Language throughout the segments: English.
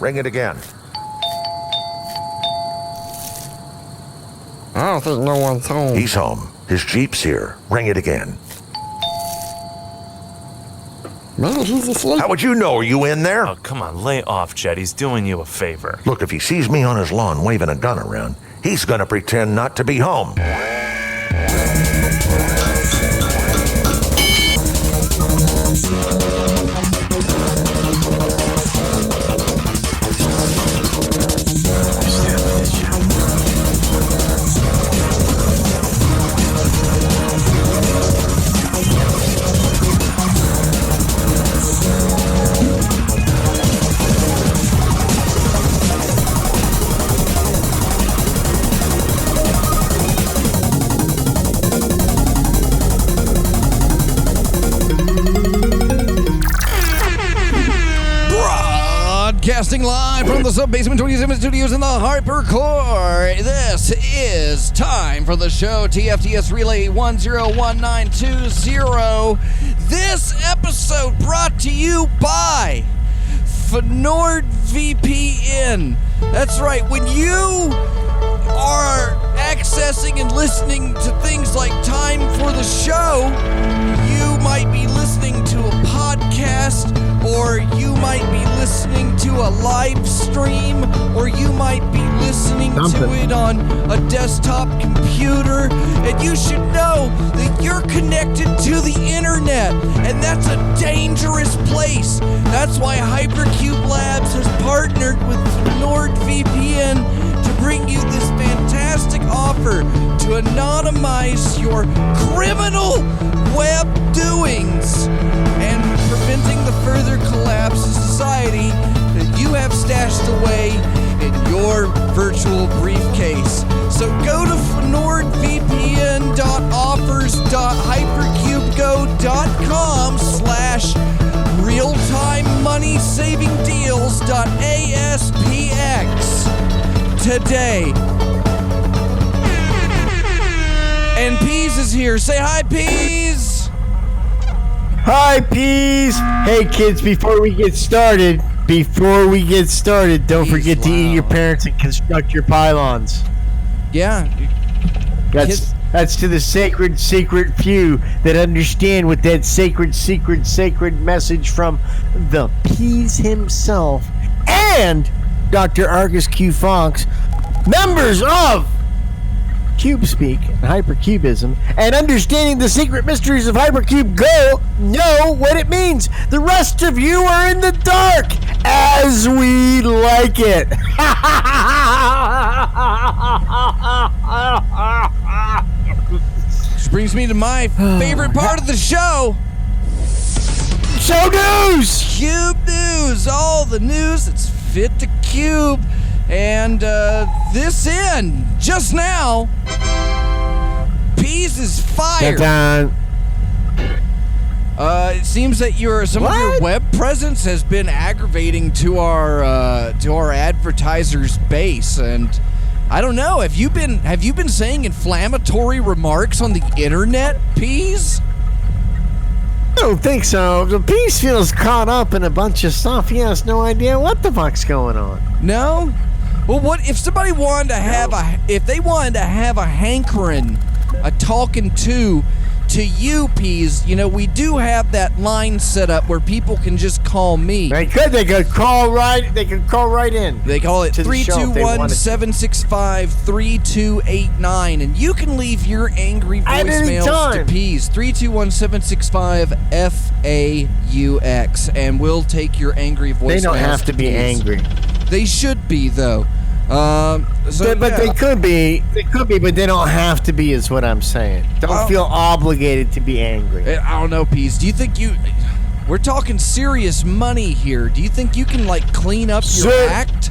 Ring it again. I don't think no one's home. He's home. His Jeep's here. Ring it again. Maybe he's asleep. How would you know? Are you in there? Oh, come on, lay off, Jed. He's doing you a favor. Look, if he sees me on his lawn waving a gun around, he's gonna pretend not to be home. Broadcasting live from the Sub-Basement 27 Studios in the Hypercore. This is time for the show, TFTS Relay 101920. This episode brought to you by FnordVPN. That's right, when you are accessing and listening to things like Time for the Show, you might be listening to a podcast, or you might be listening to a live stream, or you might be listening to it on a desktop computer, and you should know that you're connected to the internet, and that's a dangerous place. That's why Hypercube Labs has partnered with NordVPN to bring you this fantastic offer to anonymize your criminal web doings and preventing the further collapse of society that you have stashed away in your virtual briefcase. So go to FnordVPN.offers.hypercube.com/realtime-money-saving-deals.aspx today. And Peas is here. Say hi, Peas. Hi, Peas. Hey, kids, before we get started, don't forget to eat your parents and construct your pylons. Yeah. That's to the sacred, secret few that understand what that sacred message from the Peas himself and Dr. Argus Q. Fox, members of CubeSpeak and Hypercubism, and understanding the secret mysteries of Hypercube know what it means. The rest of you are in the dark, as we like it. Which brings me to my favorite part of the show. Show news! Cube news. All the news that's fit to Cube. And this in just now, Peas is fired. It seems that some of your web presence has been aggravating to our advertisers' base, and I don't know. Have you been saying inflammatory remarks on the internet, Peas? I don't think so. The Peas feels caught up in a bunch of stuff. He has no idea what the fuck's going on. No? Well, what if somebody wanted to have a hankering, a talking to you, Peas? You know, we do have that line set up where people can just call me. They could call right in. They call it 321-765-3289, and you can leave your angry voicemails to Peas 321-765-FAUX, and we'll take your angry voicemails. They don't have to be angry. They should be, though. They could be, but they don't have to be, is what I'm saying. Don't feel obligated to be angry. I don't know, Peas. Do you think we're talking serious money here. Do you think you can, clean up your act?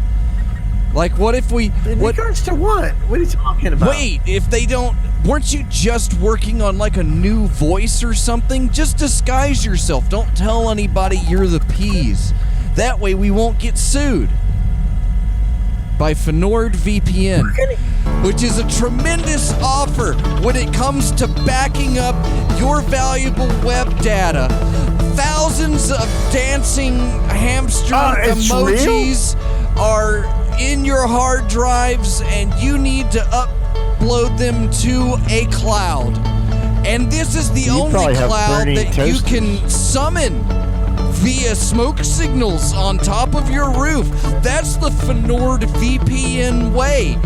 What if we... In regards to what? What are you talking about? Wait, if they don't... Weren't you just working on, a new voice or something? Just disguise yourself. Don't tell anybody you're the Peas. That way we won't get sued. By FnordVPN, which is a tremendous offer when it comes to backing up your valuable web data. Thousands of dancing hamster emojis, are in your hard drives and you need to upload them to a cloud. And this is the only probably have cloud burning that you toasters. can summon via smoke signals on top of your roof. That's the FnordVPN way.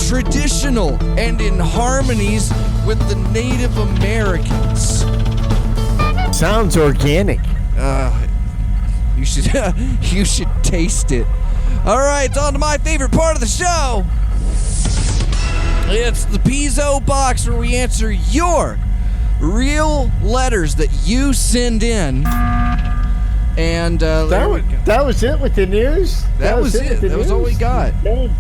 Traditional and in harmonies with the Native Americans. Sounds organic. You should you should taste it. All right, on to my favorite part of the show. It's the Pizzo box where we answer your real letters that you send in. And That was it with the news? that was it. That was all we got.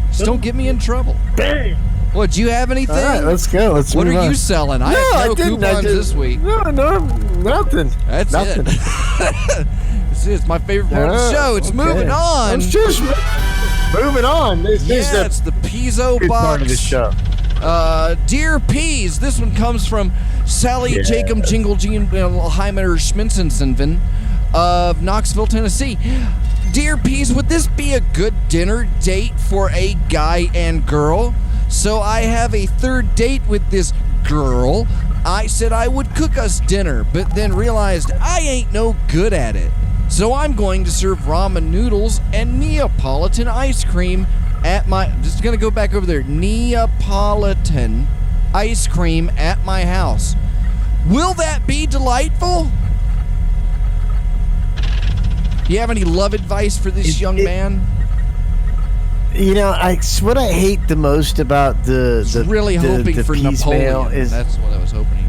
Just don't get me in trouble. Bang. What, do you have anything? All right, let's go. Let's What move are on. you selling? I No, have no didn't. coupons this week. No, nothing. That's nothing. it. This is my favorite part of the show. It's Okay. moving on. It's just moving on. This is Yeah, it's the Pizzo good box. part of the show. Dear Peas, this one comes from Sally Jacob Jingle Heimer Schminsensenven of Knoxville, Tennessee. Dear Peas, would this be a good dinner date for a guy and girl? So I have a third date with this girl. I said I would cook us dinner, but then realized I ain't no good at it. So I'm going to serve ramen noodles and Neapolitan ice cream at my... Just gonna go back over there. Neapolitan ice cream at my house. Will that be delightful? Do you have any love advice for this young man? You know, what I hate the most about the Really hoping the for peas mail Napoleon. is That's what I was hoping he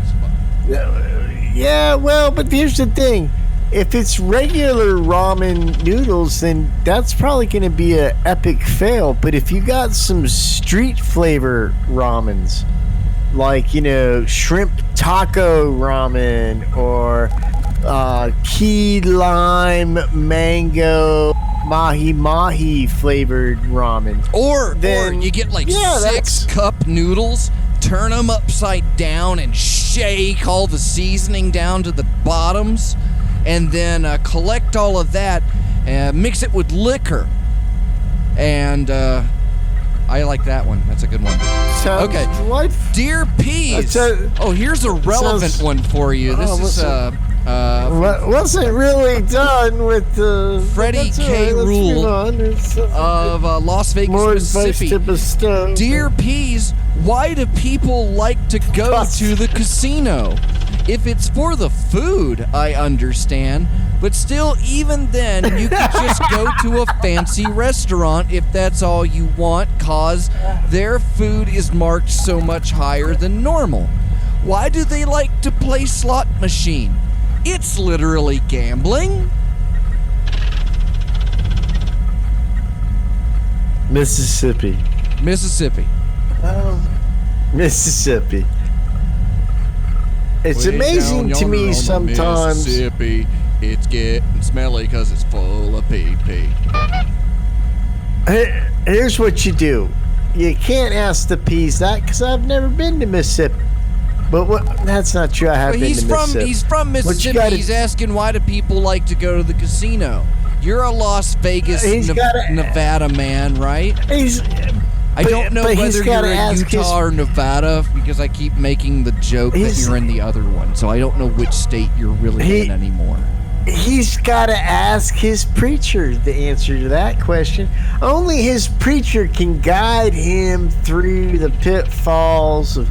was. yeah. Well, but here's the thing: if it's regular ramen noodles, then that's probably going to be an epic fail. But if you got some street flavor ramens, like shrimp taco ramen or key lime mango mahi flavored ramen, Or Then- you get like yeah, 6 cup noodles, turn them upside down and shake all the seasoning down to the bottoms, and then collect all of that, mix it with liquor, and I like that one. That's a good one. sounds Okay. delightful. Dear Peas. That's Oh, here's a relevant sounds- one for you. This Oh, is Wasn't really done with the Freddie that's all K. right, let's Rule move on. It's, of Las Vegas, more advice Mississippi. to bestow. Dear Peas, why do people like to go Cost. to the casino? If it's for the food, I understand. But still, even then, you could just go to a fancy restaurant if that's all you want, cause their food is marked so much higher than normal. Why do they like to play slot machine? It's literally gambling. Mississippi. Mississippi. Mississippi. It's Way amazing down to yonder on me the sometimes. Mississippi, it's getting smelly because it's full of pee-pee. Here's what you do. You can't ask the Peas that because I've never been to Mississippi. But that's not true. I have But been to Mississippi. he's from What you Mississippi. gotta- He's asking why do people like to go to the casino? You're a Las Vegas, He's gotta- Nevada man, right? He's, I don't know but he's whether you're gotta in ask Utah his- or Nevada because I keep making the joke that He's- you're in the other one. So I don't know which state you're really in anymore. He's got to ask his preacher the answer to that question. Only his preacher can guide him through the pitfalls of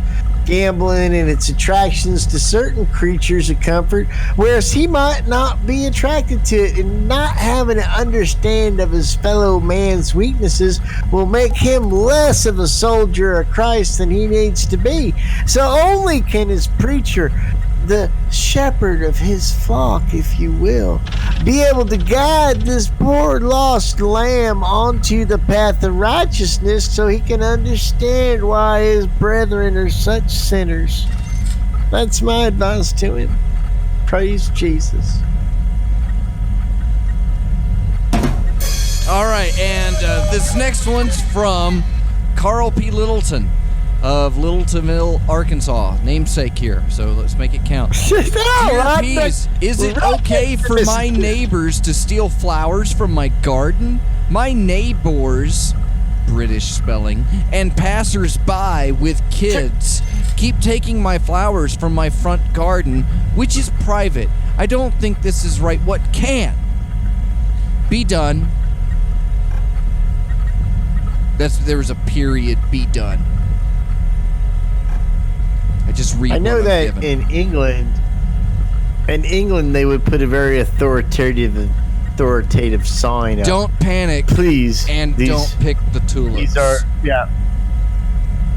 gambling and its attractions to certain creatures of comfort, whereas he might not be attracted to it, and not having an understand of his fellow man's weaknesses will make him less of a soldier of Christ than he needs to be. So only can his preacher, the shepherd of his flock, if you will, be able to guide this poor lost lamb onto the path of righteousness so he can understand why his brethren are such sinners. That's my advice to him. Praise Jesus. All right, and this next one's from Carl P. Littleton of Littletonville, Arkansas. Namesake here, so let's make it count. No, Dear I'm Peas, not- is it Right. okay for my neighbors to steal flowers from my garden? My neighbors, British spelling, and passers-by with kids keep taking my flowers from my front garden, which is private. I don't think this is right. What can be done? There was a period. Be done. I just read. I know what I'm that given. in England they would put a very authoritative sign up. Don't panic, Please, and don't pick the tulips. These are, yeah.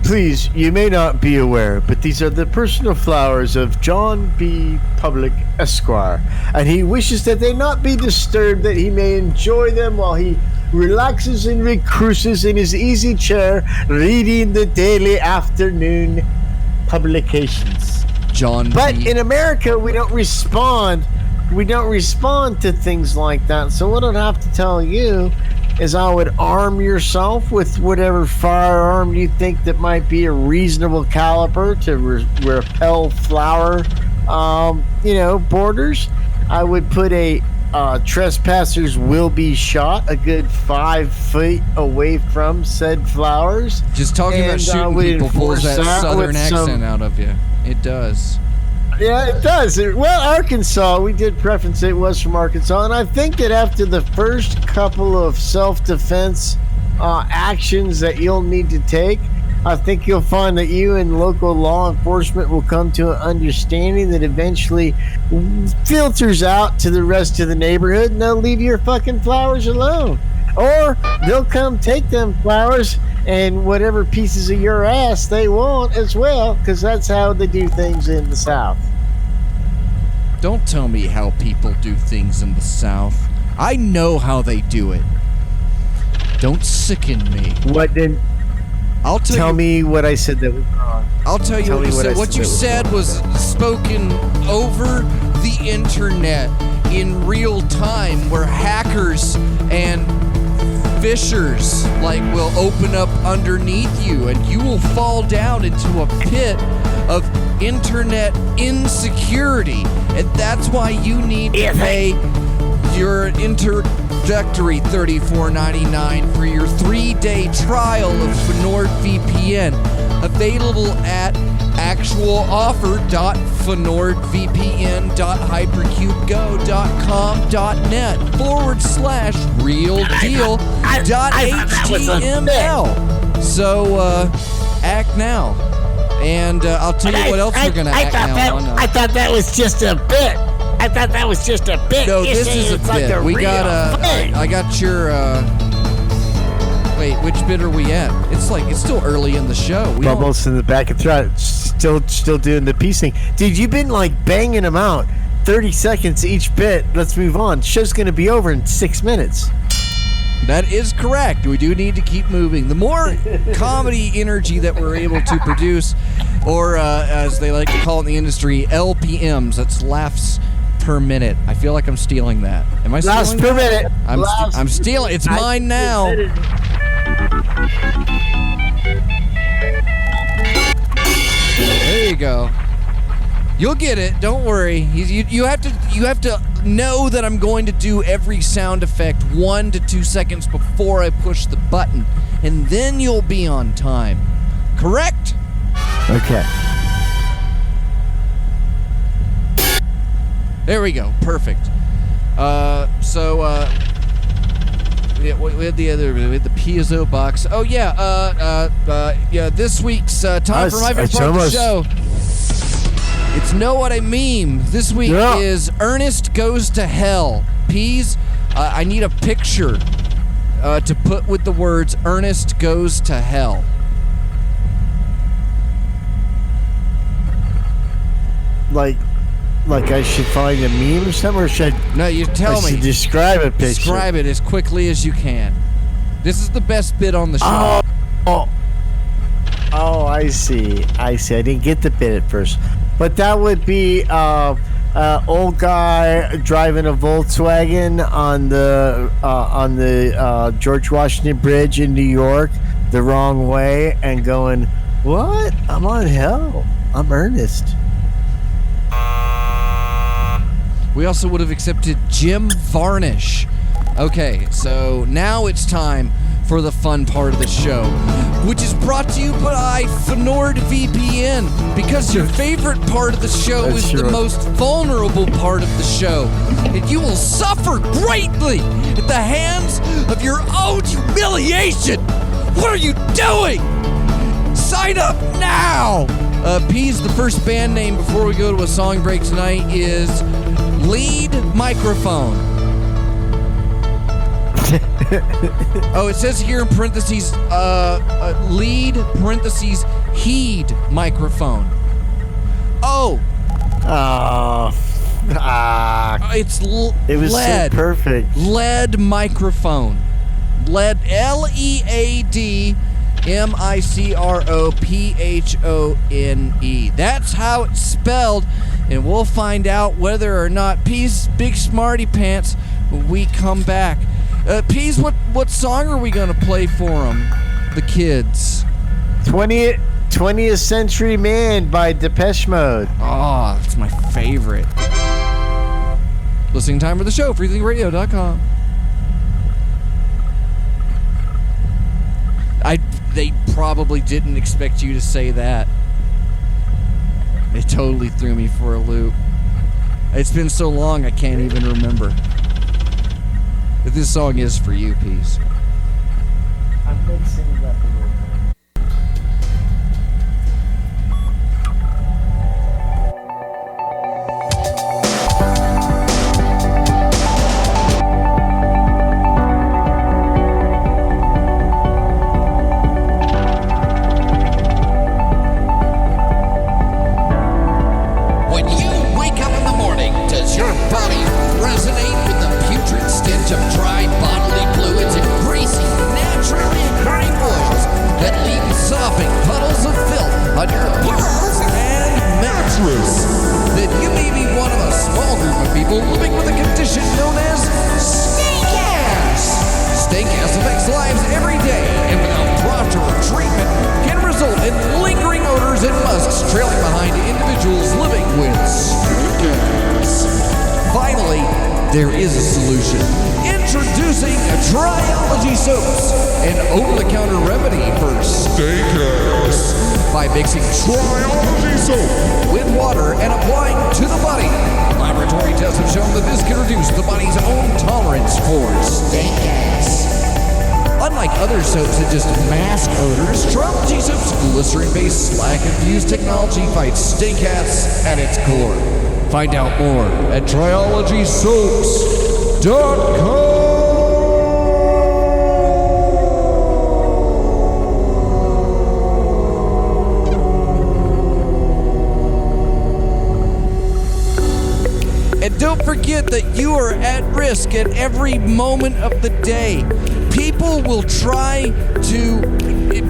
Please, you may not be aware, but these are the personal flowers of John B. Public, Esquire, and he wishes that they not be disturbed, that he may enjoy them while he relaxes and recruises in his easy chair, reading the daily afternoon publications. John But B. in America, we don't respond. We don't respond to things like that. So what I'd have to tell you is I would arm yourself with whatever firearm you think that might be a reasonable caliber to repel flower, borders. I would put a trespassers will be shot a good 5 feet away from said flowers. Just talking about and, shooting we people pulls enforce that that southern with accent some- out of you. It does. Yeah, it does. Well, Arkansas, we did preference it was from Arkansas, and I think that after the first couple of self-defense actions that you'll need to take, I think you'll find that you and local law enforcement will come to an understanding that eventually filters out to the rest of the neighborhood, and they'll leave your fucking flowers alone. Or they'll come take them flowers and whatever pieces of your ass they want as well, because that's how they do things in the South. Don't tell me how people do things in the South. I know how they do it. Don't sicken me. What then? I'll Tell me what I said that was wrong. I'll tell you Tell what me you what I said. What said you that was said wrong. was spoken over the internet in real time, where hackers and fissures will open up underneath you, and you will fall down into a pit of internet insecurity, and that's why you need to pay your introductory $34.99 for your 3-day trial of FnordVPN, available at actualoffer.fnordvpn.hypercube.com.net/realdeal.html. So act now, and I'll tell you what else we're gonna act now on. I thought that was just a bit. I thought that was just a bit. No, You're this saying is a it's like bit. We real got thing. I got your. Wait, which bit are we at? It's still early in the show. We don't- Bubbles in the back of throat. Still doing the piecing. Dude, you've been banging them out. 30 seconds each bit. Let's move on. Show's gonna be over in 6 minutes. That is correct. We do need to keep moving. The more comedy energy that we're able to produce, or as they like to call it in the industry, LPMs. That's laughs per minute. I feel like I'm stealing that. Am I stealing Laughs that? per minute. I'm stealing. It's mine now. There you go. You'll get it. Don't worry. You have to know that I'm going to do every sound effect 1 to 2 seconds before I push the button, and then you'll be on time. Correct? Okay. There we go. Perfect. Yeah, we had the piezo box. Oh yeah. Yeah. This week's time for my favorite part of the show. It's Know What I Meme. This week is Ernest Goes to Hell. Peas, I need a picture to put with the words Ernest Goes to Hell. Like I should find a meme or something, or should No, you tell me. should describe a picture. Describe it as quickly as you can. This is the best bit on the show. Oh, I see. I didn't get the bit at first. But that would be old guy driving a Volkswagen on the George Washington Bridge in New York the wrong way and going, What? I'm on hell. I'm earnest. We also would have accepted Jim Varnish. Okay, so now it's time for the fun part of the show, which is brought to you by FnordVPN, because your favorite part of the show is the most vulnerable part of the show, and you will suffer greatly at the hands of your own humiliation. What are you doing? Sign up now! P's, the first band name before we go to a song break tonight is Lead Microphone. Oh, it says here in parentheses, lead parentheses heed microphone. Oh. It's it was LED. so perfect. LED microphone. LED, LEADMICROPHONE. That's how it's spelled, and we'll find out whether or not P's big smarty pants when we come back. P's, what song are we gonna play for them, the kids? 20th Century Man by Depeche Mode. Oh, that's my favorite. Listening time for the show, freethinkradio.com. They probably didn't expect you to say that. It totally threw me for a loop. It's been so long I can't even remember. But this song is for you, Peace. I'm mixing it up a little bit. There is a solution. Introducing Triology Soaps, an over-the-counter remedy for steakhouse. By mixing Triology Soap with water and applying to the body, laboratory tests have shown that this can reduce the body's own tolerance for steakhouse. Unlike other soaps that just mask odors, Triology Soap's glycerin-based slack-infused technology fights steakhouse at its core. Find out more at TriologySoaps.com. And don't forget that you are at risk at every moment of the day. People will try to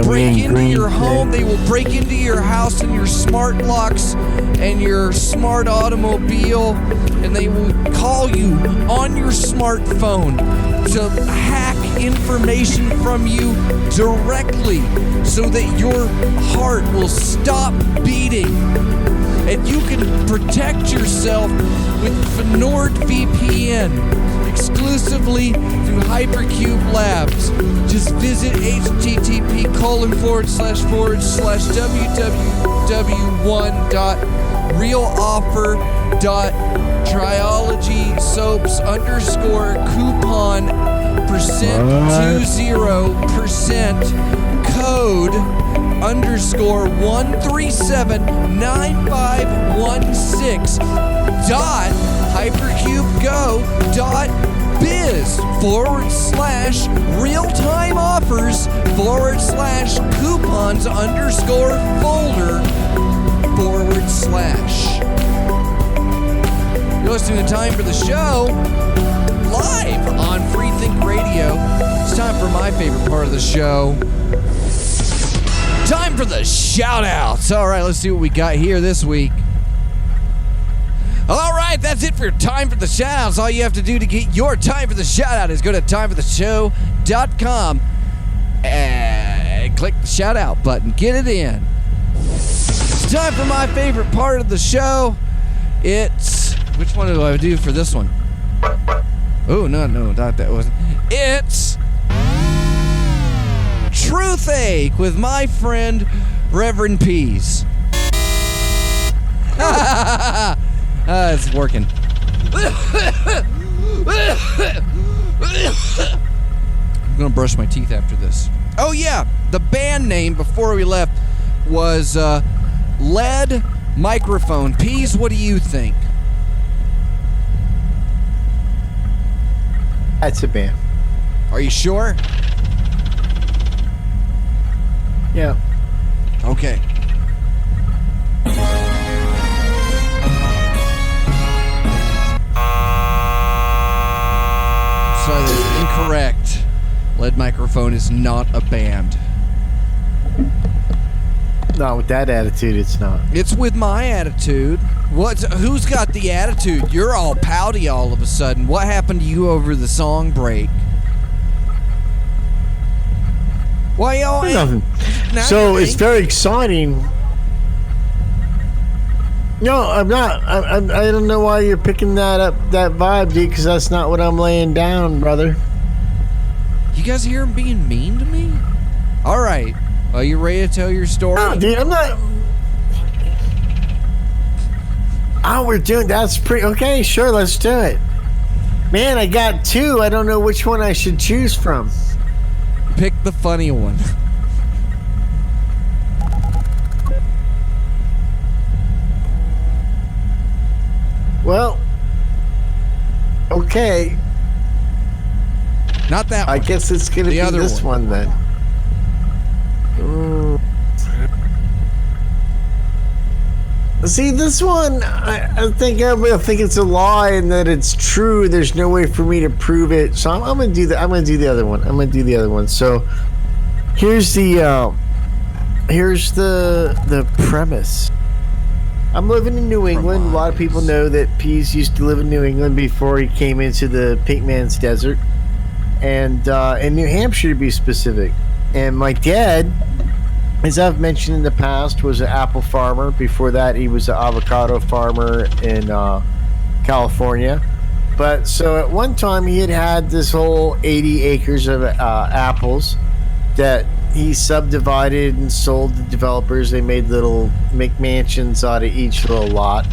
break into your home. They will break into your house and your smart locks and your smart automobile, and they will call you on your smartphone to hack information from you directly so that your heart will stop beating. And you can protect yourself with FnordVPN exclusively through Hypercube Labs. Just visit http://www.realoffer.triologysoaps_coupon %20% code _1379516 hypercubego.biz/realtime offers/coupons_folder/. You're listening to Time for the Show live on Free Think Radio. It's time for my favorite part of the show. Time for the shout-outs. All right, let's see what we got here this week. All right, that's it for Time for the Shout-outs. All you have to do to get your Time for the Shout-out is go to timefortheshow.com and click the shout-out button. Get it in. It's time for my favorite part of the show. It's... Which one do I do for this one? Oh, no, not that wasn't. It's... Truthache with my friend, Reverend Pease. It's working. I'm gonna brush my teeth after this. Oh yeah, the band name before we left was Lead Microphone. Pease, what do you think? That's a band. Are you sure? Yeah. Okay. Sorry, that's incorrect. Lead Microphone is not a band. No, with that attitude, it's not. It's with my attitude. Who's got the attitude? You're all pouty all of a sudden. What happened to you over the song break? Why y'all ain't... Nothing. Now So you it's ain't- very exciting. No, I'm not. I don't know why you're picking that up, that vibe, dude, because that's not what I'm laying down, brother. You guys hear him being mean to me? All right. Are you ready to tell your story? No, dude, I'm not. Oh, we're doing. That's pretty. Okay, sure, let's do it. Man, I got two. I don't know which one I should choose from. Pick the funny one. Well, okay. Not that one. I guess it's gonna The be other this one then. See, this one, I think everybody will think it's a lie and that it's true. There's no way for me to prove it, so I'm gonna do that. I'm gonna do the other one. So, here's the premise. I'm living in New England. A lot of people know that Pease used to live in New England before he came into the Pink Man's Desert, and in New Hampshire to be specific. And my dad, as I've mentioned in the past, was an apple farmer. Before that, he was an avocado farmer in California. But so at one time, he had this whole 80 acres of apples that he subdivided and sold to developers. They made little McMansions out of each little lot.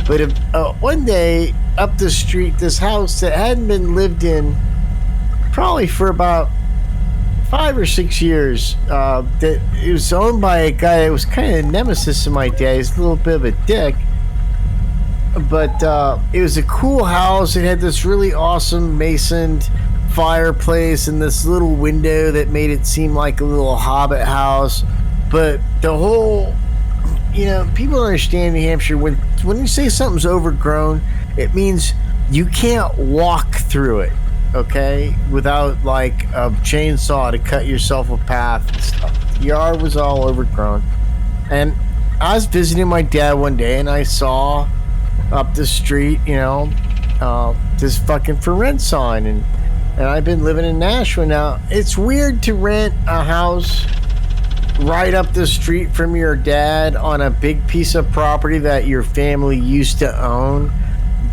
But one day, up the street, this house that hadn't been lived in probably for about 5 or 6 years, that it was owned by a guy that was kind of a nemesis of my dad. He's a little bit of a dick, but it was a cool house. It had this really awesome masoned fireplace and this little window that made it seem like a little hobbit house. But the whole, people don't understand New Hampshire. When you say something's overgrown, it means you can't walk through it, okay, without like a chainsaw to cut yourself a path and stuff. The yard was all overgrown. And I was visiting my dad one day and I saw up the street, this fucking for rent sign, and I've been living in Nashville now. It's weird to rent a house right up the street from your dad on a big piece of property that your family used to own.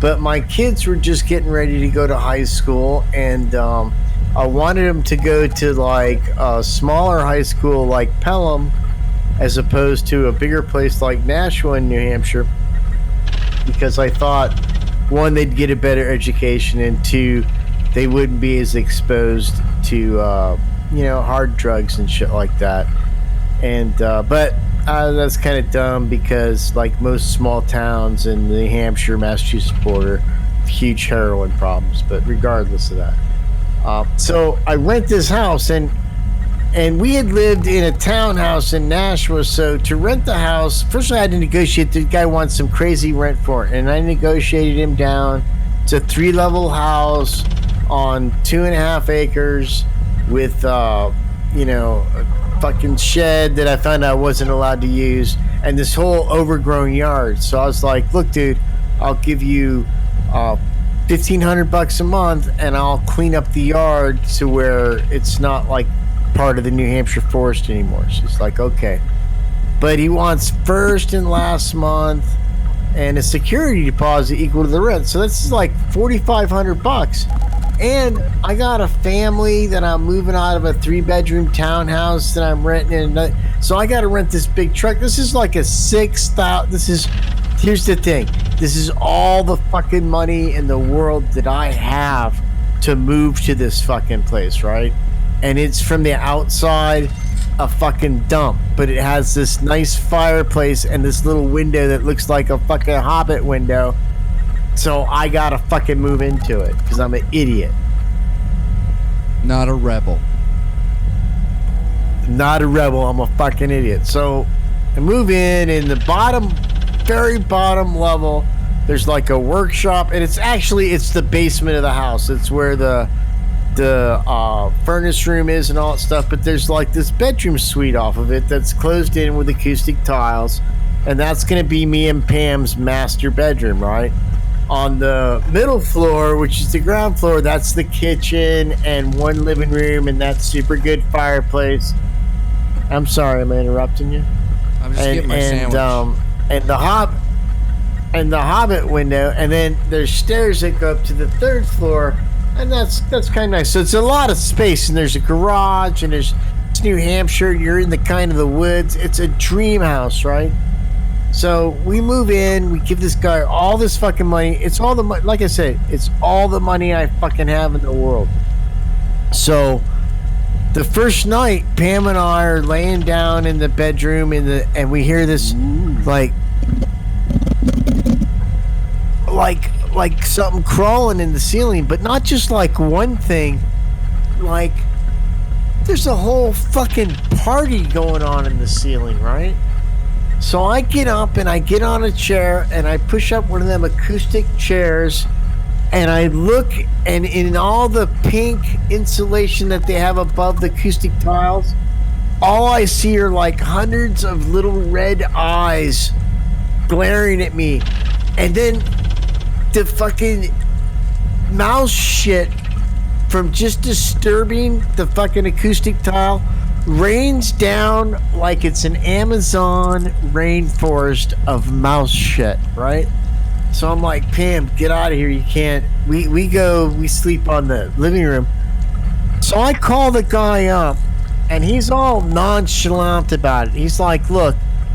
But my kids were just getting ready to go to high school, and I wanted them to go to like a smaller high school like Pelham as opposed to a bigger place like Nashville in New Hampshire, because I thought, one, they'd get a better education, and two, they wouldn't be as exposed to hard drugs and shit like that. And but that's kind of dumb, because like most small towns in the New Hampshire, Massachusetts border, huge heroin problems. But regardless of that, so I rent this house, and we had lived in a townhouse in Nashville. So to rent the house, first I had to negotiate. The guy wants some crazy rent for it, and I negotiated him down. It's a 3-level house on 2.5 acres with a fucking shed that I found out I wasn't allowed to use, and this whole overgrown yard. So I was like, look, dude, I'll give you $1,500 a month, and I'll clean up the yard to where it's not like part of the New Hampshire forest anymore. She's like, okay. but he wants first and last month and a security deposit equal to the rent. So that's like $4,500. And I got a family that I'm moving out of a 3-bedroom townhouse that I'm renting. So I got to rent this big truck. This is like a 6,000. Here's the thing. This is all the fucking money in the world that I have to move to this fucking place, right? And it's from the outside a fucking dump, but it has this nice fireplace and this little window that looks like a fucking Hobbit window. So I gotta fucking move into it because I'm an idiot. Not a rebel. Not a rebel. I'm a fucking idiot. So I move in the bottom, very bottom level. There's like a workshop, and it's the basement of the house. It's where the furnace room is and all that stuff. But there's like this bedroom suite off of it that's closed in with acoustic tiles, and that's gonna be me and Pam's master bedroom, right? On the middle floor, which is the ground floor, that's the kitchen and one living room and that super good fireplace. I'm sorry, am I interrupting you? I'm just getting my sandwich. And the Hobbit window, and then there's stairs that go up to the 3rd floor, and that's kind of nice. So it's a lot of space, and there's a garage, and it's New Hampshire. You're in the kind of the woods. It's a dream house, right? So we move in, we give this guy all this fucking money. It's all the money, like I said, it's all the money I fucking have in the world. So the first night, Pam and I are laying down in the bedroom and we hear this like something crawling in the ceiling, but not just like one thing, like there's a whole fucking party going on in the ceiling, right? So I get up and I get on a chair and I push up one of them acoustic chairs and I look, and in all the pink insulation that they have above the acoustic tiles, all I see are like hundreds of little red eyes glaring at me. And then the fucking mouse shit from just disturbing the fucking acoustic tile rains down like it's an Amazon rainforest of mouse shit, right? So I'm like, Pam, get out of here. You can't. We sleep on the living room. So I call the guy up and he's all nonchalant about it. He's like, look,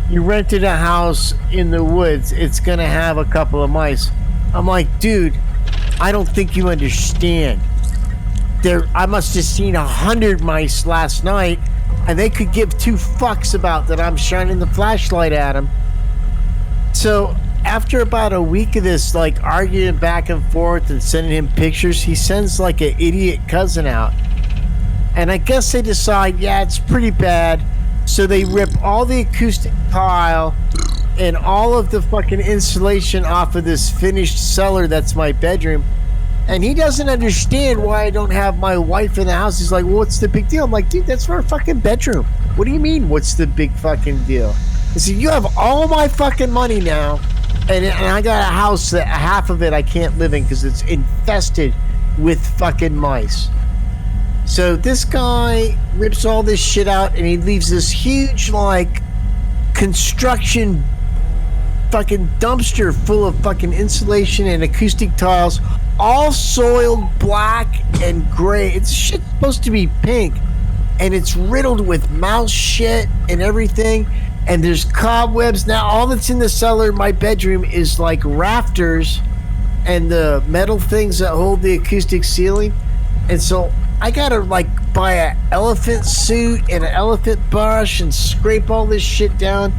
you rented a house in the woods. It's going to have a couple of mice. I'm like, dude, I don't think you understand. I must have seen 100 mice last night, and they could give 2 fucks about that I'm shining the flashlight at them. So after about a week of this, like arguing back and forth and sending him pictures, he sends like an idiot cousin out. And I guess they decide, yeah, it's pretty bad. So they rip all the acoustic tile and all of the fucking insulation off of this finished cellar that's my bedroom. And he doesn't understand why I don't have my wife in the house. He's like, well, what's the big deal? I'm like, dude, that's our fucking bedroom. What do you mean, what's the big fucking deal? He said, you have all my fucking money now, and I got a house that half of it I can't live in because it's infested with fucking mice. So this guy rips all this shit out, and he leaves this huge, like, construction fucking dumpster full of fucking insulation and acoustic tiles, all soiled black and gray. It's shit supposed to be pink, and it's riddled with mouse shit and everything, and there's cobwebs. Now all that's in the cellar, my bedroom, is like rafters and the metal things that hold the acoustic ceiling. And so I gotta like buy an elephant suit and an elephant brush and scrape all this shit down.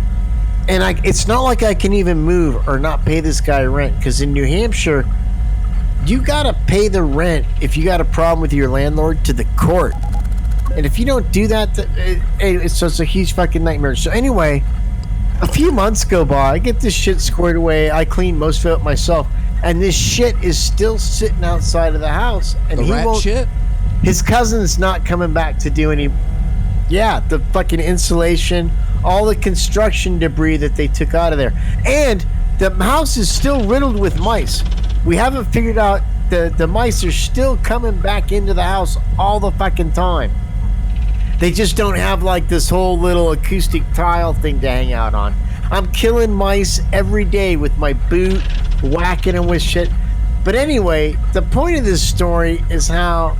And it's not like I can even move or not pay this guy rent, because in New Hampshire, you gotta pay the rent if you got a problem with your landlord to the court. And if you don't do that, it's a huge fucking nightmare. So anyway, a few months go by, I get this shit squared away, I clean most of it myself, and this shit is still sitting outside of the house. And the rat shit? His cousin's not coming back to do any... Yeah, the fucking insulation, all the construction debris that they took out of there. And the house is still riddled with mice. We haven't figured out the mice are still coming back into the house all the fucking time. They just don't have like this whole little acoustic tile thing to hang out on. I'm killing mice every day with my boot, whacking them with shit. But anyway, the point of this story is how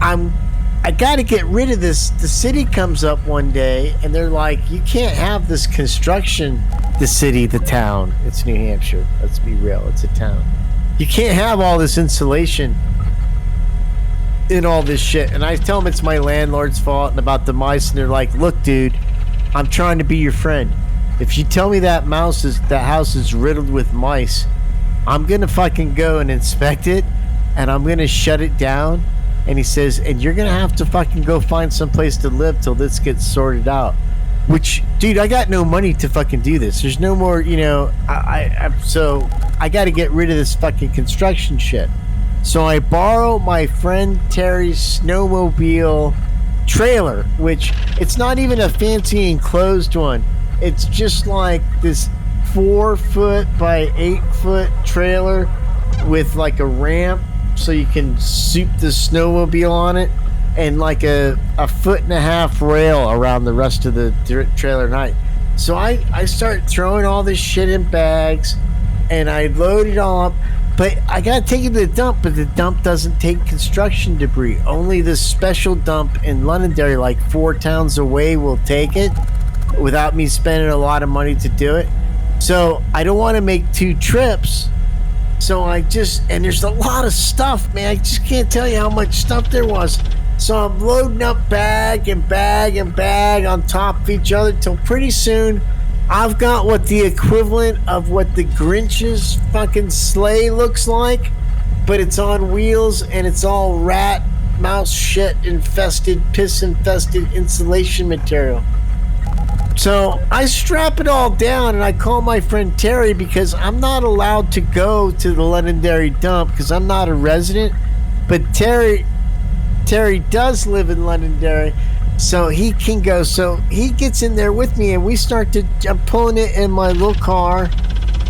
I got to get rid of this. The city comes up one day and they're like, you can't have this construction. The city, the town. It's New Hampshire. Let's be real. It's a town. You can't have all this insulation in all this shit. And I tell them it's my landlord's fault and about the mice. And they're like, look, dude, I'm trying to be your friend. If you tell me that house is riddled with mice, I'm going to fucking go and inspect it. And I'm going to shut it down. And he says, and you're going to have to fucking go find some place to live till this gets sorted out. Which, dude, I got no money to fucking do this. There's no more, so I got to get rid of this fucking construction shit. So I borrow my friend Terry's snowmobile trailer, which it's not even a fancy enclosed one. It's just like this 4-foot by 8-foot trailer with like a ramp so you can soup the snowmobile on it, and like a 1.5-foot rail around the rest of the trailer night. So I start throwing all this shit in bags, and I load it all up. But I gotta take it to the dump, but the dump doesn't take construction debris. Only this special dump in Londonderry, like 4 towns away, will take it without me spending a lot of money to do it. So I don't want to make 2 trips. So and there's a lot of stuff, man. I just can't tell you how much stuff there was. So I'm loading up bag and bag and bag on top of each other till pretty soon I've got what the equivalent of what the Grinch's fucking sleigh looks like, but it's on wheels and it's all rat, mouse shit infested, piss infested insulation material. So I strap it all down and I call my friend Terry because I'm not allowed to go to the Londonderry dump because I'm not a resident, but Terry does live in Londonderry, so he can go. So he gets in there with me and I'm pulling it in my little car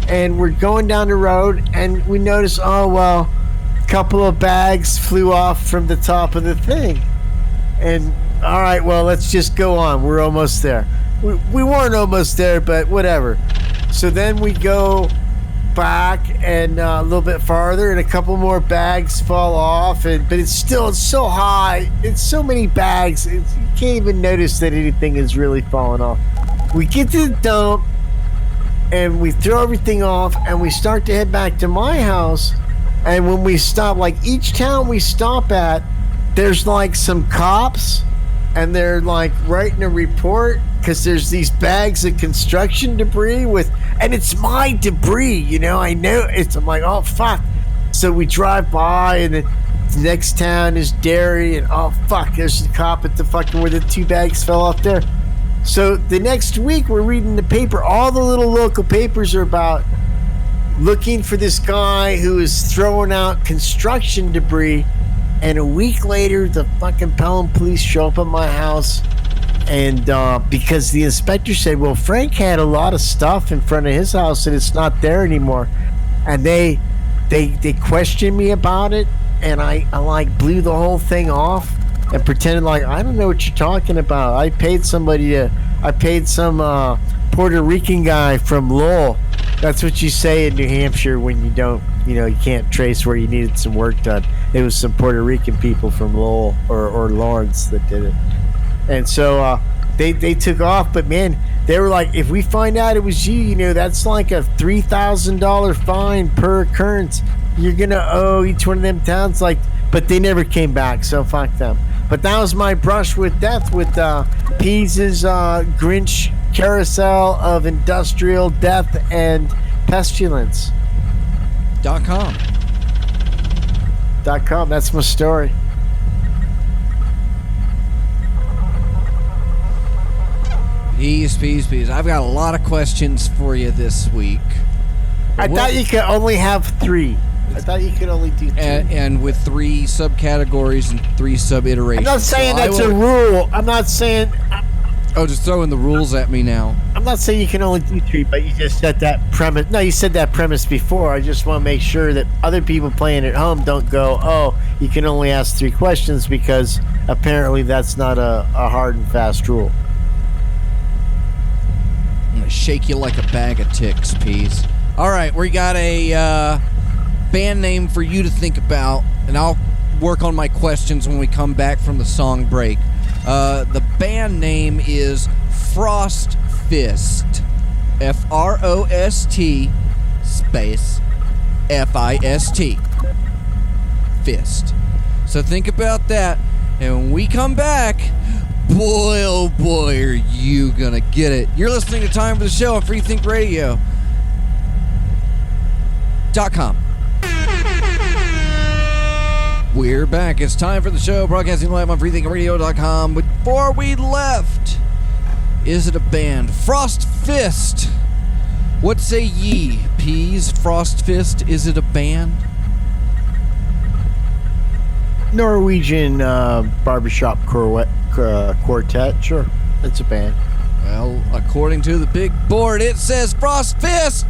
and we're going down the road and we notice, oh, well, a couple of bags flew off from the top of the thing. And all right, well, let's just go on. We're almost there. We weren't almost there, but whatever. So then we go back and a little bit farther and a couple more bags fall off, but it's so high. It's so many bags. You can't even notice that anything is really falling off. We get to the dump and we throw everything off and we start to head back to my house. And when we stop, like each town we stop at, there's like some cops and they're like writing a report because there's these bags of construction debris and it's my debris, I know it's. I'm like, oh fuck. So we drive by and the next town is Derry and oh fuck, there's the cop at the fucking where the 2 bags fell off there. So the next week we're reading the paper. All the little local papers are about looking for this guy who is throwing out construction debris. And a week later, the fucking Pelham police show up at my house, and because the inspector said, well, Frank had a lot of stuff in front of his house and it's not there anymore. And they questioned me about it, and I like blew the whole thing off and pretended like I don't know what you're talking about. I paid some Puerto Rican guy from Lowell. That's what you say in New Hampshire when you don't, you can't trace where you needed some work done. It was some Puerto Rican people from Lowell or Lawrence that did it. And so they took off, but man, they were like, if we find out it was you, that's like a $3,000 fine per occurrence. You're going to owe each one of them towns, but they never came back, so fuck them. But that was my brush with death with Pease's Grinch carousel of industrial death and pestilence. .com. That's my story. Peace. I've got a lot of questions for you this week. I thought you could only have 3. I thought you could only do 2. And with 3 subcategories and 3 sub-iterations. I'm not saying that's a rule. I'm not saying... Oh, just throwing the rules at me now. I'm not saying you can only do 3, but you just set that premise. No, you said that premise before. I just want to make sure that other people playing at home don't go, oh, you can only ask 3 questions, because apparently that's not a hard and fast rule. I'm going to shake you like a bag of ticks, Peas. All right, we got a band name for you to think about, and I'll work on my questions when we come back from the song break. The band name is Frost Fist. F-R-O-S-T space F-I-S-T. Fist. So think about that, and when we come back, boy, oh boy, are you gonna get it. You're listening to Time for the Show on freethinkradio.com. We're back. It's time for the show, broadcasting live on freethinkradio.com. Before we left, is it a band? Frost Fist. What say ye, Peas? Frost Fist, is it a band? Norwegian barbershop quartet. Sure, it's a band. Well, according to the big board, it says Frost Fist.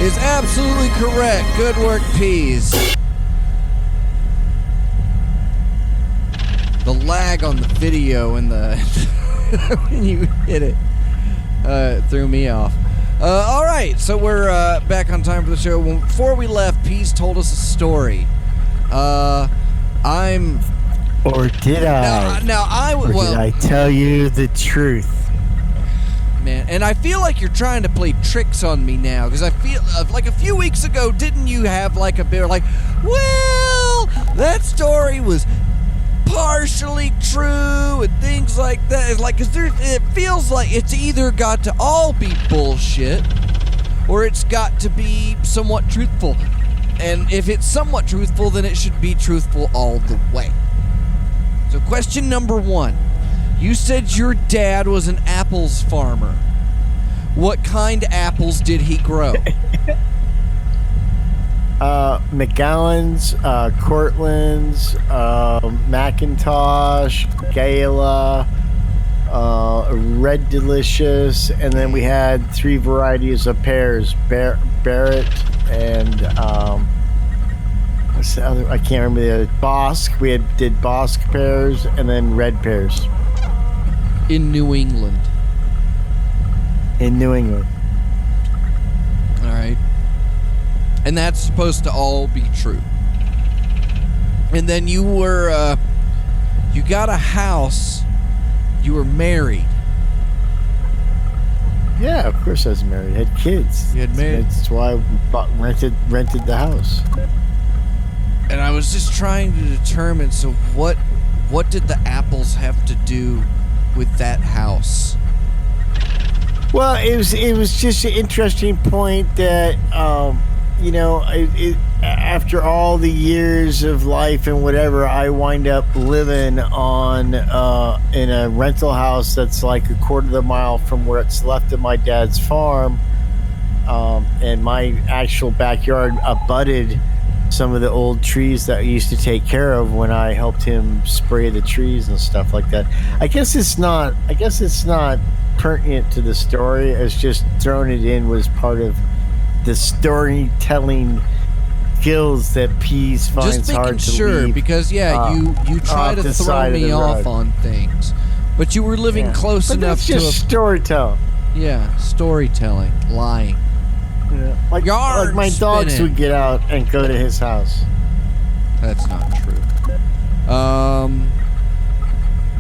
Is absolutely correct. Good work, Peas. The lag on the video and the when you hit it threw me off. All right, so we're back on Time for the Show. Before we left, Peas told us a story. Or did I? Did I tell you the truth? Man, and I feel like you're trying to play tricks on me now, because I feel like a few weeks ago, didn't you have like a bit like, well, that story was partially true and things like that. It's like, cause it feels like it's either got to all be bullshit or it's got to be somewhat truthful. And if it's somewhat truthful, then it should be truthful all the way. So question number 1. You said your dad was an apples farmer. What kind of apples did he grow? McGowan's, Cortland's, Macintosh, Gala, Red Delicious, and then we had 3 varieties of pears: Barrett and what's the other? I can't remember the other. Bosque. We did Bosque pears and then red pears. In New England. In New England. All right. And that's supposed to all be true. And then you were, you got a house. You were married. Yeah, of course I was married. I had kids. You had married. That's why I rented the house. And I was just trying to determine, so what did the apples have to do with that house? Well, it was just an interesting point that after all the years of life and whatever, I wind up living on in a rental house that's like a quarter of a mile from where it's left of my dad's farm, and my actual backyard abutted some of the old trees that I used to take care of when I helped him spray the trees and stuff like that. I guess it's not pertinent to the story. It's just throwing it in was part of the storytelling skills that Peas finds hard to leave. Because you try to throw me off on things, but you were living close enough to storytelling. Yeah, storytelling, lying. Yeah. Like my dogs would get out and go to his house. That's not true.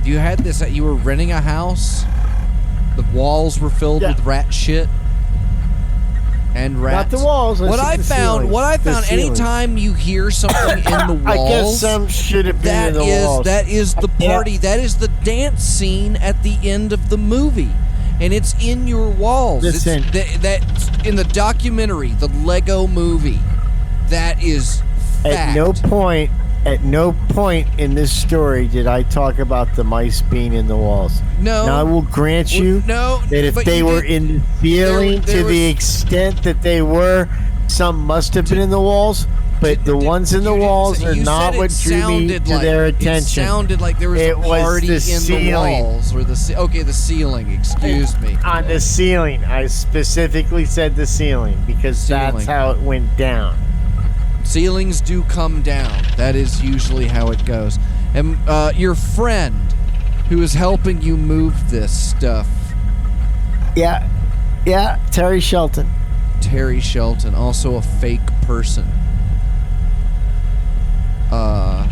You had this. You were renting a house. The walls were filled with rat shit and rats. Not the walls. What I found. Anytime you hear something in the walls, I guess some should have been in the walls. That is the party. Yeah. That is the dance scene at the end of the movie. And it's in your walls. Listen. That's in the documentary, the Lego movie. That is fact. At no point in this story did I talk about the mice being in the walls. No. Now I will grant you that if they were in the ceiling to the extent that they were, some must have been in the walls. but the ones in the walls are not what drew me to their attention. It sounded like there was a party in the walls, or the ceiling. Excuse me. On the ceiling, I specifically said the ceiling because that's how it went down. Ceilings do come down. That is usually how it goes. And your friend, who is helping you move this stuff. Yeah, Terry Shelton. Terry Shelton, also a fake person.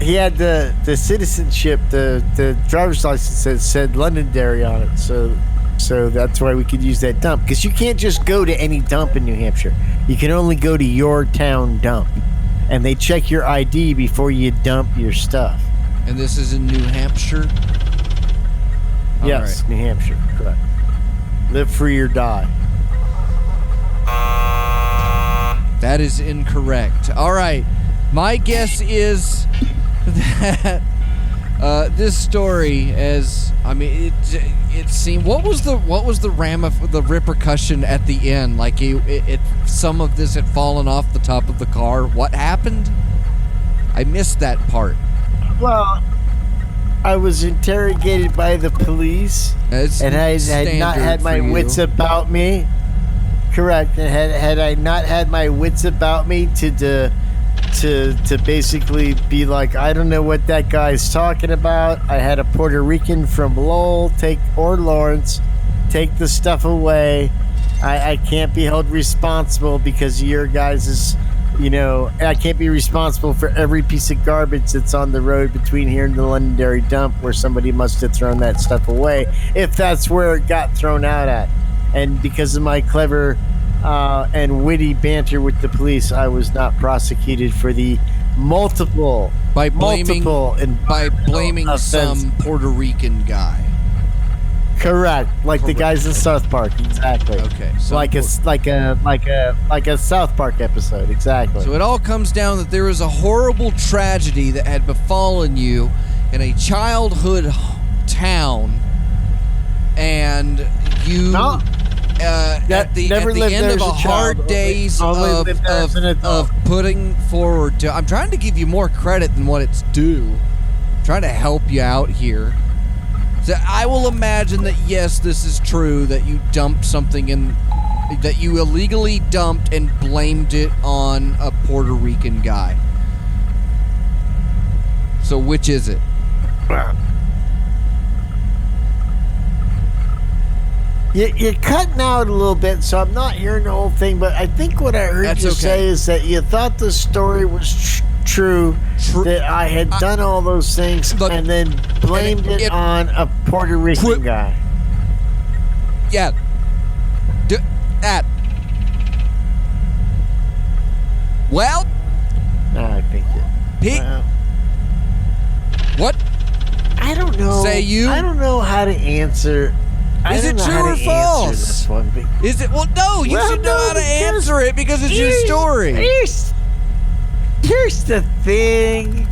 He had the citizenship, the driver's license that said Londonderry on it, so that's why we could use that dump. Because you can't just go to any dump in New Hampshire. You can only go to your town dump, and they check your ID before you dump your stuff. And this is in New Hampshire? Yes, right. New Hampshire, correct. Live free or die. That is incorrect. All right. My guess is that this story, it seemed. What was the repercussion at the end? Like some of this had fallen off the top of the car. What happened? I missed that part. Well, I was interrogated by the police, and I had not had my wits about me. Correct. And had I not had my wits about me to basically be like, I don't know what that guy's talking about. I had a Puerto Rican from Lowell or Lawrence take the stuff away. I can't be held responsible because of your guys' I can't be responsible for every piece of garbage that's on the road between here and the Londonderry dump where somebody must have thrown that stuff away, if that's where it got thrown out at. And because of my clever and witty banter with the police, I was not prosecuted for the multiple blaming some Puerto Rican guy. Correct, like the guys in South Park, exactly. Okay, so like a South Park episode, exactly. So it all comes down that there was a horrible tragedy that had befallen you in a childhood town, and you at the end of a hard days of putting forward to. I'm trying to give you more credit than what it's due. I'm trying to help you out here. So I will imagine that yes, this is true, that you dumped something that you illegally dumped and blamed it on a Puerto Rican guy. So which is it? You're cutting out a little bit, so I'm not hearing the whole thing, but I think what I heard you say is that you thought the story was true, that I had done all those things and then blamed it on a Puerto Rican guy. Yeah. Well? No, I think it. Pete? What? I don't know. Say you? I don't know how to answer. Is it true or false? Is it? Well, no. You should know how to answer it because it's your story. Here's the thing.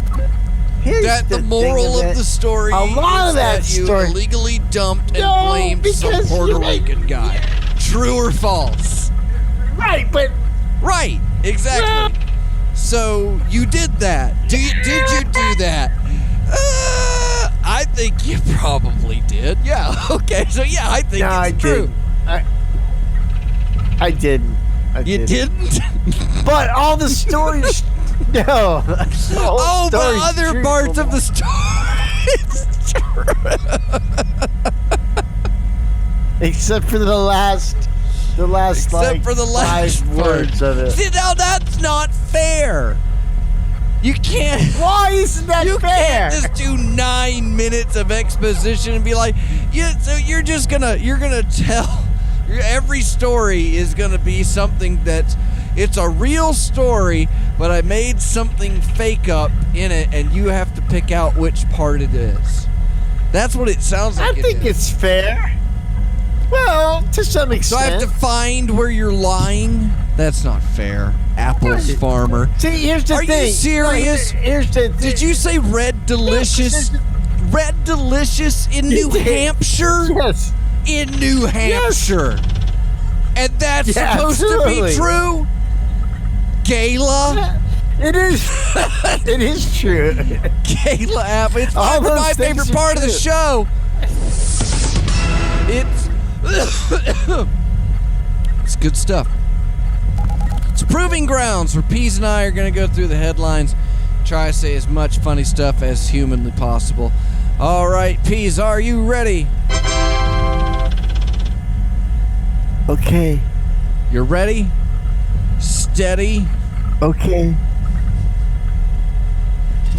The moral of the story is that you illegally dumped and blamed some Puerto Rican guy. True or false? Right, but... Right, exactly. So, you did that. Did you do that? I think you probably did. Yeah, okay. So, yeah, I think it's true. I didn't. You didn't? But all the stories... No. But other parts of the story... It's true. Except for the last Except for the last 5 words of it. See, now that's not fair. You can't. Why isn't that fair? You can't just do 9 minutes of exposition and be like, yeah. So you're gonna tell. Every story is gonna be something it's a real story, but I made something fake up in it, and you have to pick out which part it is. That's what it sounds like. I think it's fair. Well, to some extent. So I have to find where you're lying? That's not fair. Apples farmer. See, here's the thing. Are you serious? Here's the thing. Did you say Red Delicious? Red Delicious in New Hampshire? Yes. In New Hampshire. Yes. And that's supposed to be true? Gala? It is. It is true. Kayla app. It's All those my things favorite are part of the true. show. It's good stuff. It's proving grounds where Peas and I are going to go through the headlines, try to say as much funny stuff as humanly possible. All right, Peas, are you ready? Okay. You're ready? Steady? Okay.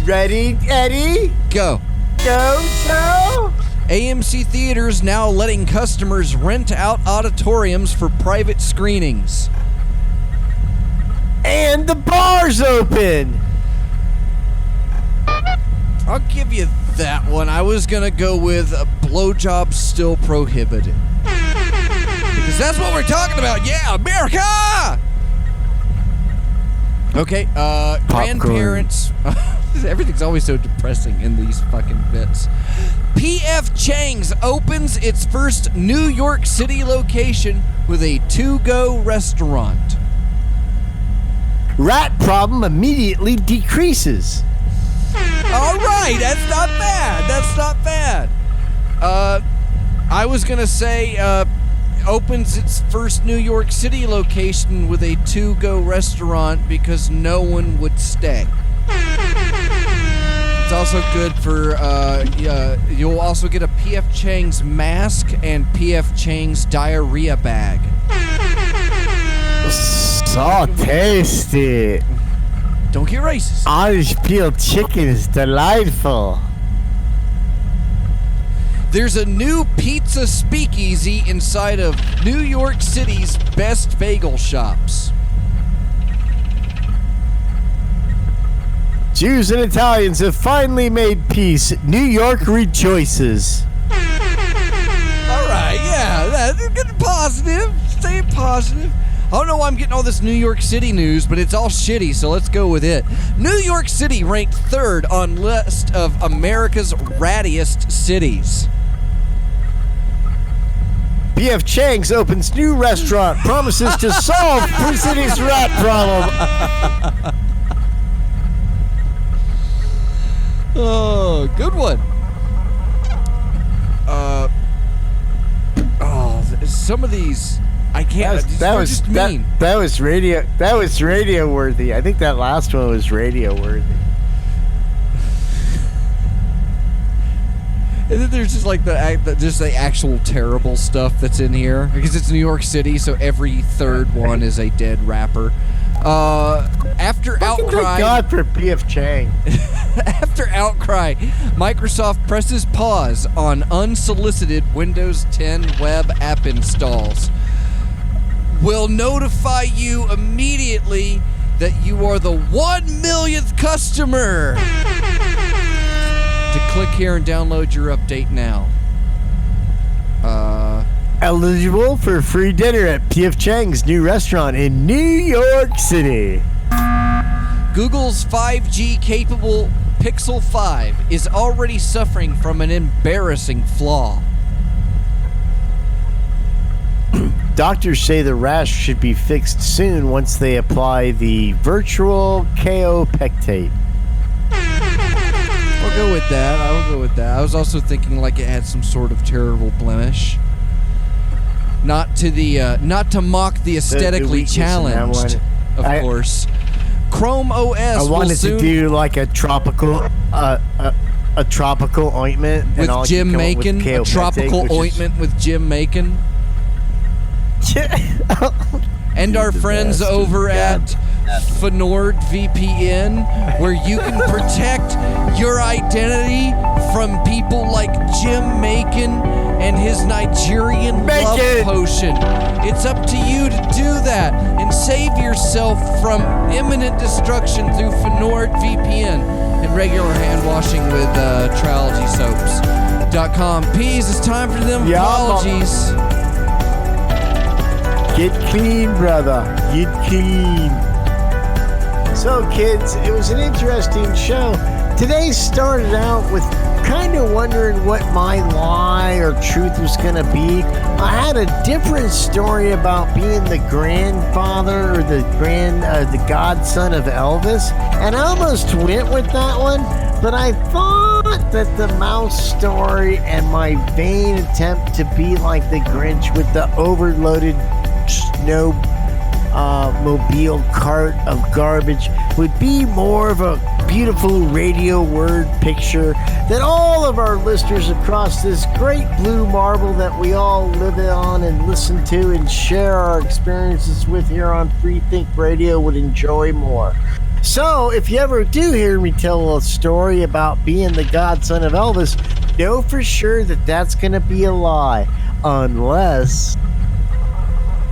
Ready, Eddie? Go. Go, Joe. AMC Theaters now letting customers rent out auditoriums for private screenings. And the bar's open. I'll give you that one. I was gonna go with blowjobs still prohibited. Because that's what we're talking about. Yeah, America! Okay, grandparents. Everything's always so depressing in these fucking bits. P.F. Chang's opens its first New York City location with a to-go restaurant. Rat problem immediately decreases. All right, that's not bad. That's not bad. I was gonna say opens its first New York City location with a to-go restaurant because no one would stay. It's also good for you'll also get a P.F. Chang's mask and P.F. Chang's diarrhea bag. So tasty. Don't get racist. Irish peeled chicken is delightful. There's a new pizza speakeasy inside of New York City's best bagel shops. Jews and Italians have finally made peace. New York rejoices. All right, yeah, that's good. Positive. Stay positive. I don't know why I'm getting all this New York City news, but it's all shitty, so let's go with it. New York City ranked 3rd on list of America's rattiest cities. P.F. Chang's opens new restaurant, promises to solve the city's rat problem. Oh, good one. Some of these I can't. That was radio worthy. I think that last one was radio worthy. And then there's just like the actual terrible stuff that's in here because it's New York City, so every third one is a dead rapper. After outcry, thank God for P.F. Chang. After outcry, Microsoft presses pause on unsolicited Windows 10 web app installs. Will notify you immediately that you are the 1 millionth customer. To click here and download your update now. Eligible for free dinner at P.F. Chang's new restaurant in New York City. Google's 5G capable Pixel 5 is already suffering from an embarrassing flaw. Doctors say the rash should be fixed soon once they apply the virtual KO pectate. I'll go with that. I was also thinking like it had some sort of terrible blemish. Not to mock the aesthetically challenged, of course. Chrome OS. I wanted to do like a tropical ointment with Jim Macon. A tropical ointment with Jim Macon. And our friends over at FnordVPN, where you can protect your identity from people like Jim Macon and his Nigerian love potion. It's up to you to do that and save yourself from imminent destruction through FnordVPN and regular hand washing with Triology soaps.com. Peas, it's time for them apologies. Get clean, brother. Get clean. So, kids, it was an interesting show. Today started out with kind of wondering what my lie or truth was going to be. I had a different story about being the grandfather or the godson of Elvis, and I almost went with that one, but I thought that the mouse story and my vain attempt to be like the Grinch with the overloaded snow mobile cart of garbage would be more of a beautiful radio word picture that all of our listeners across this great blue marble that we all live on and listen to and share our experiences with here on Free Think Radio would enjoy more. So if you ever do hear me tell a story about being the godson of Elvis, know for sure that that's going to be a lie, unless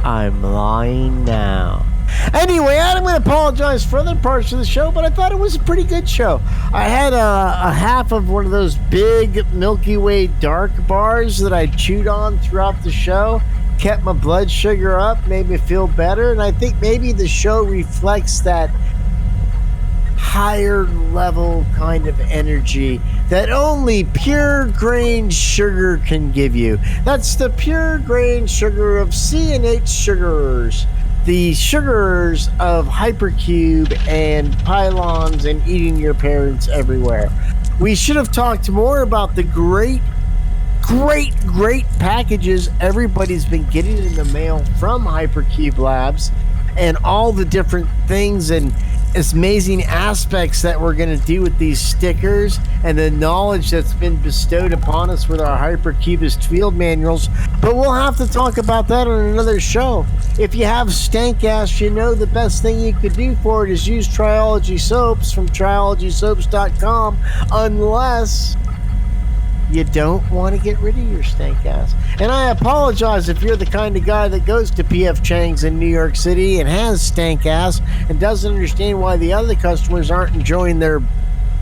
I'm lying now. Anyway, I'm going to apologize for other parts of the show, but I thought it was a pretty good show. I had a half of one of those big Milky Way dark bars that I chewed on throughout the show, kept my blood sugar up, made me feel better, and I think maybe the show reflects that higher level kind of energy that only pure grain sugar can give you. That's the pure grain sugar of C&H sugarers, the sugarers of Hypercube and pylons and eating your parents everywhere. We should have talked more about the great packages everybody's been getting in the mail from Hypercube Labs and all the different things and amazing aspects that we're going to do with these stickers and the knowledge that's been bestowed upon us with our Hypercubist field manuals. But we'll have to talk about that on another show. If you have stank ass, you know the best thing you could do for it is use Triology Soaps from triologysoaps.com, unless you don't want to get rid of your stank ass. And I apologize if you're the kind of guy that goes to P.F. Chang's in New York City and has stank ass and doesn't understand why the other customers aren't enjoying their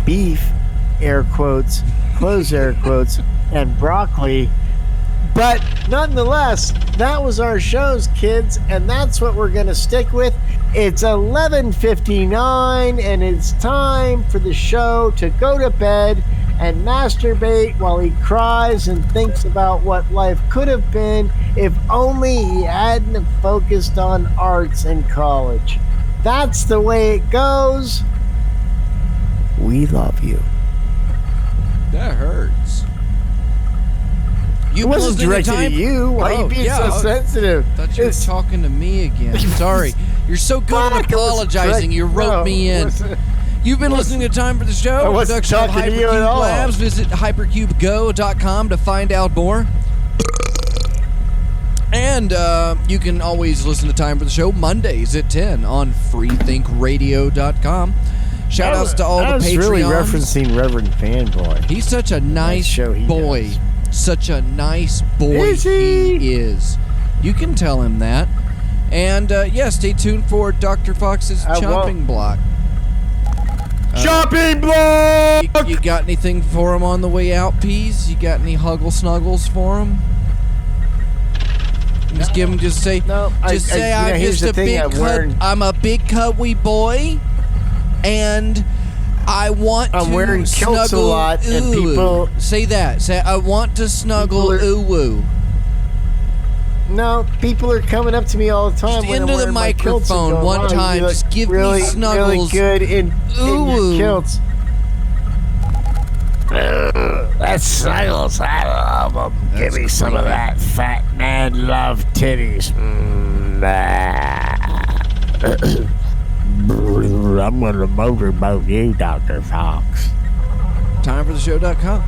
beef, air quotes, close air quotes, and broccoli. But nonetheless, that was our shows, kids, and that's what we're going to stick with. It's 11:59, and it's time for the show to go to bed and masturbate while he cries and thinks about what life could have been if only he hadn't focused on arts in college. That's the way it goes. We love you. That hurts. It wasn't directed at you. Why are you being so sensitive? I thought you were talking to me again. Sorry. You're so good at apologizing. You wrote me in. You've been listening to Time for the Show. I wasn't Production of talking to you at Hypercube all. Labs. Visit hypercubego.com to find out more. And you can always listen to Time for the Show Mondays at 10 on freethinkradio.com. Shout outs to all the Patreons. I was really referencing Reverend Fanboy. He's such a nice boy. Does. Such a nice boy Is he is. You can tell him that. And yeah, stay tuned for Dr. Fox's chopping block. Chopping block! You got anything for him on the way out, Peas? You got any huggle snuggles for him? Just give him, just say, I'm just a big cut. I'm a big cuddly boy, and I want to wearing kilts snuggle a lot, and people say that. Say I want to snuggle ooh-woo. No, people are coming up to me all the time. Just into the microphone one time. Just give me snuggles. Really good in your kilts. That's snuggles. I love them. Give me some of that fat man love titties. I'm going to motorboat you, Dr. Fox. TimeForTheShow.com.